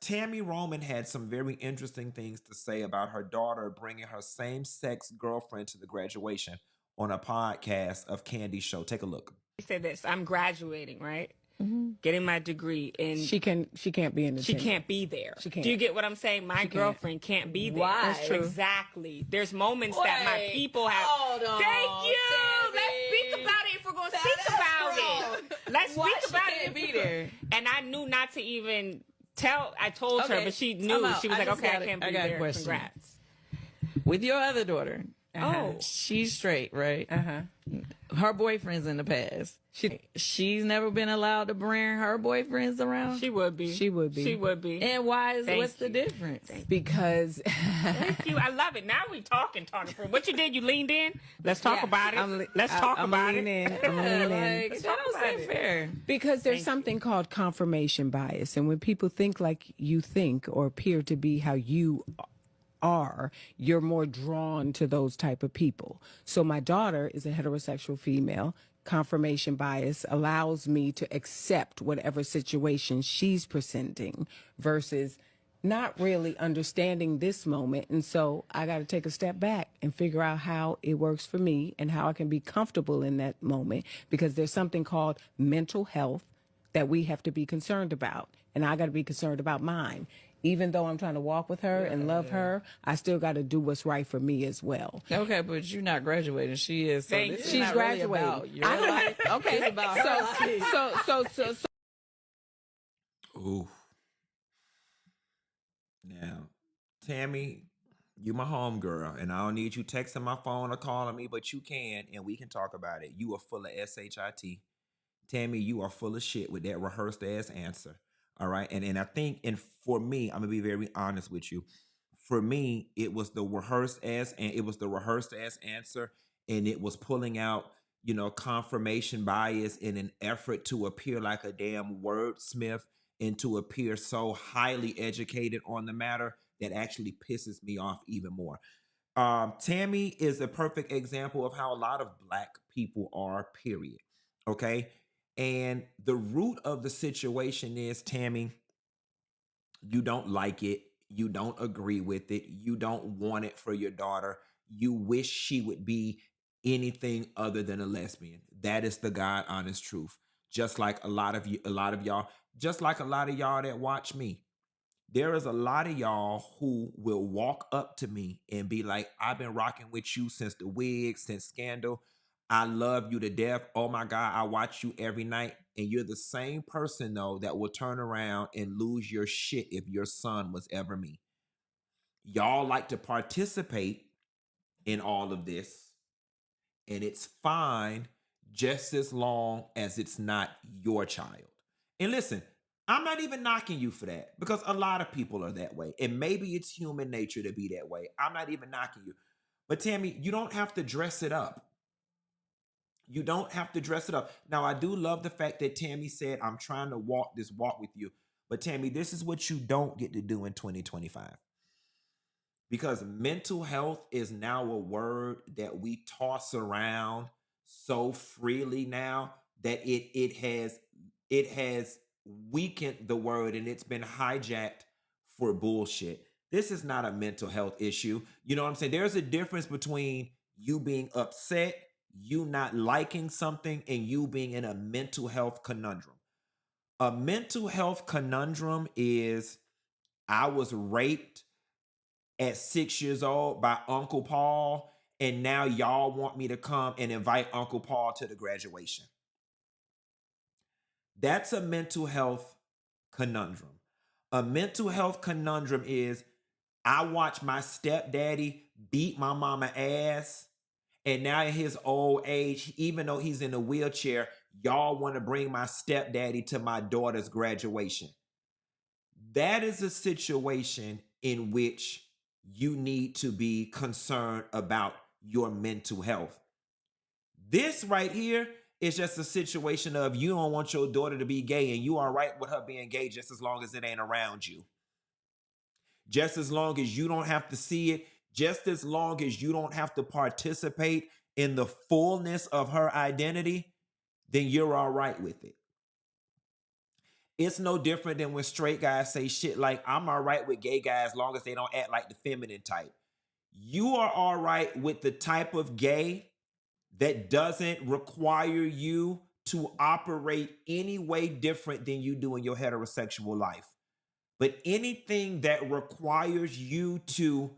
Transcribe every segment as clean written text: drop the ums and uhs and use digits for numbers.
Tammy Roman had some very interesting things to say about her daughter bringing her same sex girlfriend to the graduation on a podcast of Kandi's show. Take a look. I said this. I'm graduating, right? Mm-hmm. Getting my degree, and She can't be in the she can't be there. She can't. Do you get what I'm saying? My She can't. girlfriend can't be there. Why? That's true. Exactly. There's moments that my people have. Hold on, Thank you. Tammy. Let's speak about it if we're going to speak about it. Let's Why speak she about can't it. be there? And I knew not to even tell. I told her, Okay, but she I'm knew. out. She was I like, just okay, got I it. can't I be got a there. question. Congrats. With your other daughter, Oh. she's straight, right? Her boyfriend's in the past. She's never been allowed to bring her boyfriends around. She would be. She would be. She would be. And why is Thank what's the you. difference? Because Thank you. I love it. Now we talking for what you did. You leaned in. Let's talk Yeah. about it. Let's talk I'm about leaning it. in. I'm leaning in. Like, talk that don't about seem it. fair. Because there's Thank something called confirmation bias. And when people think like you think or appear to be how you are, you're more drawn to those type of people. So my daughter is a heterosexual female. Confirmation bias allows me to accept whatever situation she's presenting versus not really understanding this moment. And so I got to take a step back and figure out how it works for me and how I can be comfortable in that moment, because there's something called mental health that we have to be concerned about. And I got to be concerned about mine. Even though I'm trying to walk with her and love her, I still got to do what's right for me as well. Okay, but you're not graduating. She is. So Thank this you. is She's not really graduating. about your I don't- life. Okay, it's about her life. So Ooh. Now, Tammy, you my homegirl, and I don't need you texting my phone or calling me, but you can, and we can talk about it. You are full of shit. Tammy, you are full of shit with that rehearsed ass answer. All right. And I think, and for me, I'm gonna be very honest with you. For me, it was the rehearsed ass, and it was the rehearsed ass answer, and it was pulling out, confirmation bias in an effort to appear like a damn wordsmith and to appear so highly educated on the matter that actually pisses me off even more. Tammy is a perfect example of how a lot of Black people are, period. Okay. And the root of the situation is, Tammy, you don't like it. You don't agree with it. You don't want it for your daughter. You wish she would be anything other than a lesbian. That is the God honest truth. Just like a lot of y'all, just like a lot of y'all that watch me. There is a lot of y'all who will walk up to me and be like, I've been rocking with you since the wig, since Scandal. I love you to death. Oh my God, I watch you every night. And you're the same person, though, that will turn around and lose your shit if your son was ever me. Y'all like to participate in all of this, and it's fine just as long as it's not your child. And listen, I'm not even knocking you for that, because a lot of people are that way. And maybe it's human nature to be that way. I'm not even knocking you. But Tammy, you don't have to dress it up. You don't have to dress it up. Now, I do love the fact that Tammy said, I'm trying to walk this walk with you. But Tammy, this is what you don't get to do in 2025. Because mental health is now a word that we toss around so freely now that it has weakened the word, and it's been hijacked for bullshit. This is not a mental health issue. You know what I'm saying? There's a difference between you being upset, you not liking something, and you being in a mental health conundrum. A mental health conundrum is, I was raped at 6 years old by Uncle Paul, and now y'all want me to come and invite Uncle Paul to the graduation. That's a mental health conundrum. A mental health conundrum is, I watch my stepdaddy beat my mama ass, and now in his old age, even though he's in a wheelchair, y'all want to bring my stepdaddy to my daughter's graduation. That is a situation in which you need to be concerned about your mental health. This right here is just a situation of, you don't want your daughter to be gay, and you are right with her being gay just as long as it ain't around you. Just as long as you don't have to see it, just as long as you don't have to participate in the fullness of her identity, then you're all right with it. It's no different than when straight guys say shit like, I'm all right with gay guys as long as they don't act like the feminine type. You are all right with the type of gay that doesn't require you to operate any way different than you do in your heterosexual life. But anything that requires you to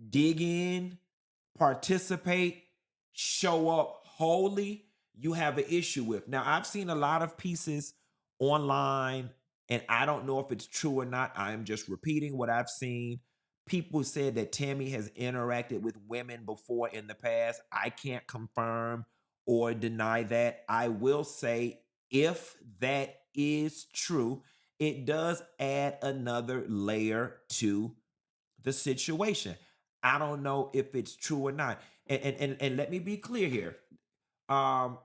dig in, participate, show up wholly, you have an issue with. Now, I've seen a lot of pieces online, and I don't know if it's true or not. I'm just repeating what I've seen. People said that Tammy has interacted with women before in the past. I can't confirm or deny that. I will say, if that is true, it does add another layer to the situation. I don't know if it's true or not. And let me be clear here.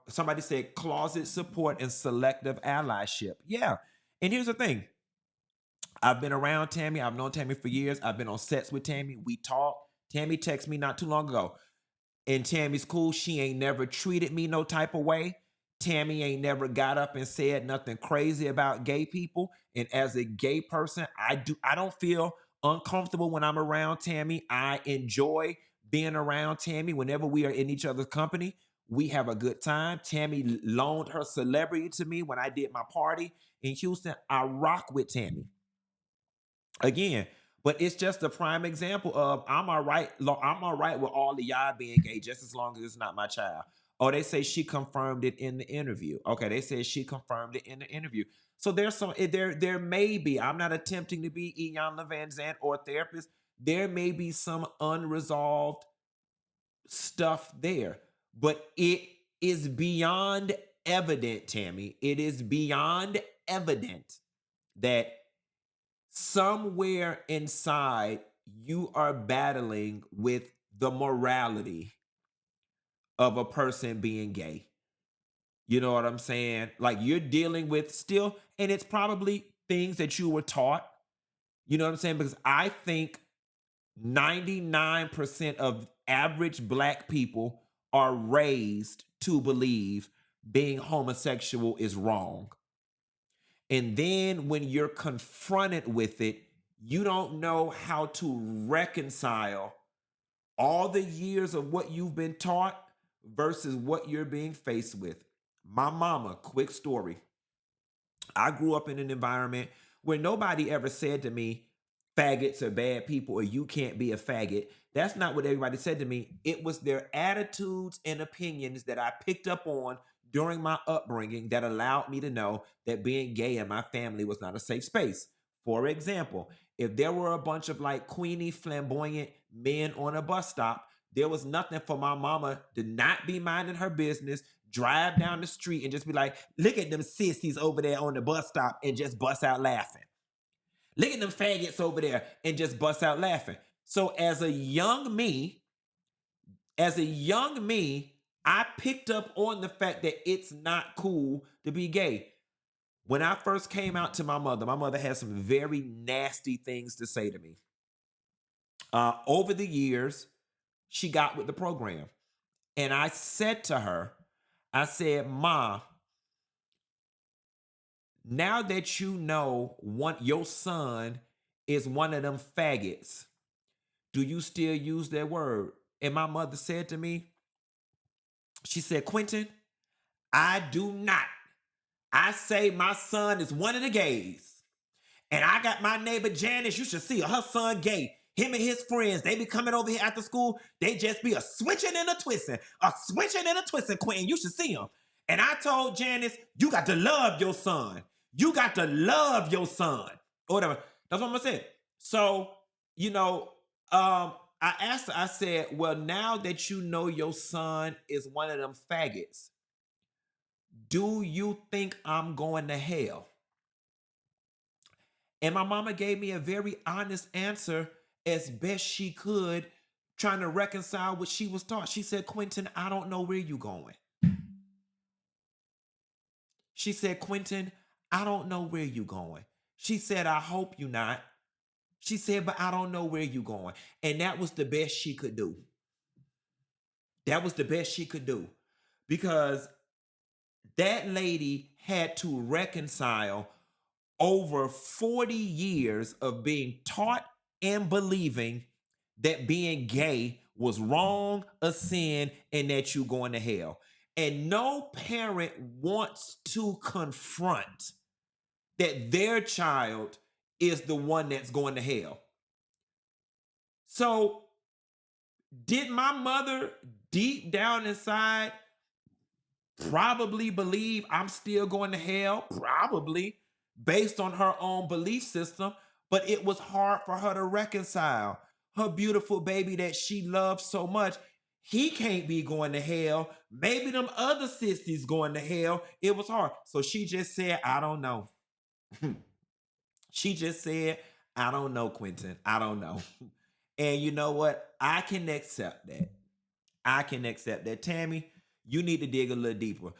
Somebody said closet support and selective allyship. Yeah. And here's the thing. I've been around Tammy. I've known Tammy for years. I've been on sets with Tammy. We talk. Tammy texted me not too long ago. And Tammy's cool. She ain't never treated me no type of way. Tammy ain't never got up and said nothing crazy about gay people. And as a gay person, I don't feel uncomfortable when I'm around Tammy. I enjoy being around Tammy whenever we are in each other's company. We have a good time. Tammy loaned her celebrity to me when I did my party in Houston. I rock with Tammy. Again, but it's just a prime example of I'm all right. I'm all right with all of y'all being gay, just as long as it's not my child. Oh, they say she confirmed it in the interview. Okay, they said she confirmed it in the interview. So there's some there may be. I'm not attempting to be Ian Van Zandt or a therapist. There may be some unresolved stuff there, but it is beyond evident, Tammy. It is beyond evident that somewhere inside you are battling with the morality of a person being gay. You know what I'm saying? Like you're dealing with still, and it's probably things that you were taught. You know what I'm saying? Because I think 99% of average black people are raised to believe being homosexual is wrong. And then when you're confronted with it, you don't know how to reconcile all the years of what you've been taught versus what you're being faced with. My mama, quick story. I grew up in an environment where nobody ever said to me, faggots are bad people or you can't be a faggot. That's not what everybody said to me. It was their attitudes and opinions that I picked up on during my upbringing that allowed me to know that being gay in my family was not a safe space. For example, if there were a bunch of like queenie, flamboyant men on a bus stop, there was nothing for my mama to not be minding her business, drive down the street and just be like, look at them sissies over there on the bus stop and just bust out laughing. Look at them faggots over there and just bust out laughing. So as a young me, I picked up on the fact that it's not cool to be gay. When I first came out to my mother had some very nasty things to say to me. Over the years, she got with the program. And I said to her, I said, Ma, now that you know your son is one of them faggots, do you still use that word? And my mother said to me, she said, Quentin, I do not. I say my son is one of the gays. And I got my neighbor Janice, you should see her son gay. Him and his friends, they be coming over here after school. They just be a switching and a twisting. Quentin. You should see them. And I told Janice, you got to love your son. You got to love your son. Or whatever. That's what I'm going to say. So, I asked her, I said, well, now that you know your son is one of them faggots, do you think I'm going to hell? And my mama gave me a very honest answer as best she could, trying to reconcile what she was taught. She said, Quentin, I don't know where you going. She said, Quentin, I don't know where you going. She said, I hope you not. She said, but I don't know where you going. And that was the best she could do. That was the best she could do. Because that lady had to reconcile over 40 years of being taught and believing that being gay was wrong, a sin, and that you going to hell. And no parent wants to confront that their child is the one that's going to hell. So, did my mother deep down inside probably believe I'm still going to hell? Probably, based on her own belief system, but it was hard for her to reconcile. Her beautiful baby that she loves so much, he can't be going to hell. Maybe them other sissies going to hell. It was hard. So she just said, I don't know. She just said, I don't know, Quentin. I don't know. And you know what? I can accept that. I can accept that. Tammy, you need to dig a little deeper.